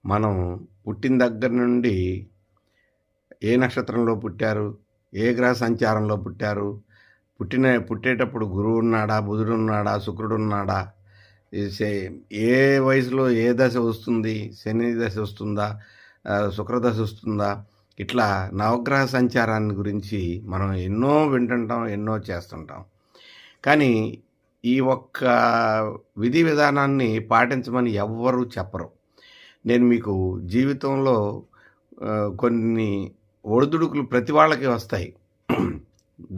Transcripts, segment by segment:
మనం పుట్టిన దగ్గర నుండి ఏ నక్షత్రంలో పుట్టారు? ఏ గ్రహ సంచారంలో పుట్టారు? పుట్టేటప్పుడు గురువున్నాడా? బుధుడున్నాడా? శుక్రుడున్నాడా? ఈ సే ఏ వయసులో ఏ దశ వస్తుంది? శని దశ వస్తుందా? శుక్రదశ వస్తుందా? ఇట్లా నవగ్రహ సంచారాన్ని గురించి మనం ఎన్నో వింటుంటాం, ఎన్నో చేస్తుంటాం. కానీ ఈ ఒక్క విధి విధానాన్ని పాటించమని ఎవ్వరూ చెప్పరు. నేను మీకు జీవితంలో కొన్ని ఒడిదుడుకులు ప్రతి వాళ్ళకి వస్తాయి.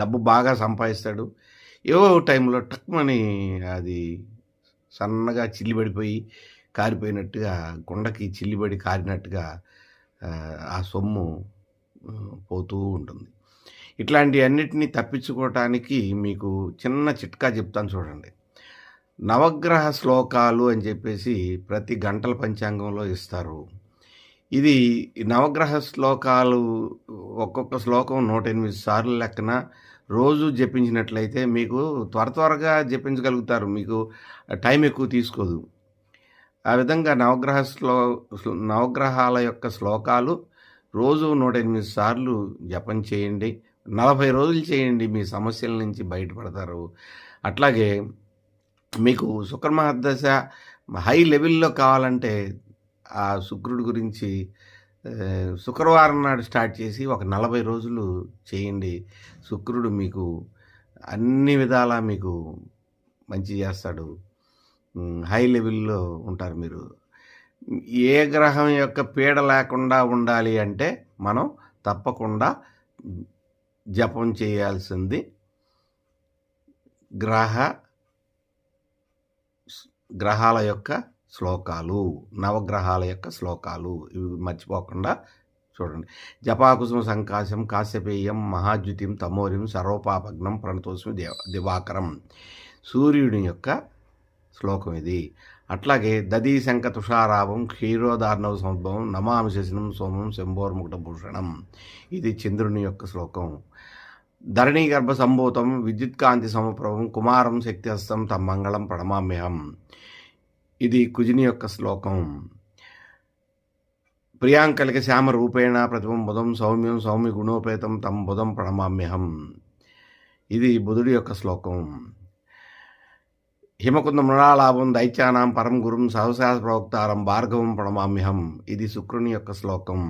డబ్బు బాగా సంపాదిస్తాడు. ఏవో టైంలో టక్‌మని అది సన్నగా చిల్లిబడిపోయి, కారిపోయినట్టుగా కుండకి చిల్లిబడి కారినట్టుగా ఆ సొమ్ము పోతూ ఉంటుంది. ఇట్లాంటియన్నిటిని తప్పించుకోవటానికి మీకు చిన్న చిట్కా చెప్తాను చూడండి. నవగ్రహ శ్లోకాలు అని చెప్పేసి ప్రతి గంటల పంచాంగంలో ఇస్తారు. ఇది నవగ్రహ శ్లోకాలు ఒక్కొక్క శ్లోకం 108 సార్లు లెక్కన రోజు జపించినట్లయితే మీకు త్వరగా జపించగలుగుతారు. మీకు టైం ఎక్కువ తీసుకోదు. ఆ విధంగా నవగ్రహాల యొక్క శ్లోకాలు రోజు 108 సార్లు జపం చేయండి. 40 రోజులు చేయండి. మీ సమస్యల నుంచి బయటపడతారు. అట్లాగే మీకు శుక్ర మహర్దశ హై లెవెల్‌లో కావాలంటే ఆ శుక్రుడి గురించి శుక్రవారం నాడు స్టార్ట్ చేసి ఒక 40 రోజులు చేయండి. శుక్రుడు మీకు అన్ని విధాలా మీకు మంచి చేస్తాడు. హై లెవెల్‌లో ఉంటారు మీరు. ఏ గ్రహం యొక్క పీడ లేకుండా ఉండాలి అంటే మనం తప్పకుండా జపం చేయాల్సింది గ్రహాల యొక్క శ్లోకాలు, నవగ్రహాల యొక్క శ్లోకాలు ఇవి మర్చిపోకుండా చూడండి. జపాకుసుమ సంకాశం కాశ్యపేయం మహాద్యుతిం తమోరిం సర్వపాపగ్నం ప్రణతోస్మి దివాకరం సూర్యుని యొక్క శ్లోకం ఇది. అట్లాగే దదీశంక తుషారావం క్షీరోదార్ణవ సముద్భవం నమామి శశినం సోమం శంభోర్ముకుటభూషణం ఇది చంద్రుని యొక్క శ్లోకం. ధరణీ గర్భ సంభూతం విద్యుత్కాంతి సమప్రభం కుమారం శక్తిహస్తం తమ్ మంగళం ప్రణమామ్యహం ఇది కుజుని యొక్క శ్లోకం. ప్రియాంకలిక శ్యామ రూపేణ ప్రతిమం బుధం సౌమ్యం సౌమ్య గుణోపేతం తమ్ బుధం ప్రణమామ్యహం ఇది బుధుడి యొక్క శ్లోకం. హిమకుంద మృణాలాభం దైత్యానాం పరం గురుం సహశాస ప్రవక్తారం భార్గవం ప్రణమామ్యహం ఇది శుక్రుని యొక్క శ్లోకం.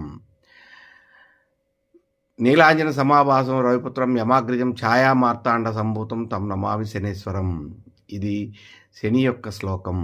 నీలాంజన సమాభాసం రవిపుత్రం యమాగ్రజం ఛాయా మార్తాండ సంభూతం తం నమామి శనేశ్వరం ఇది శని యొక్క శ్లోకం.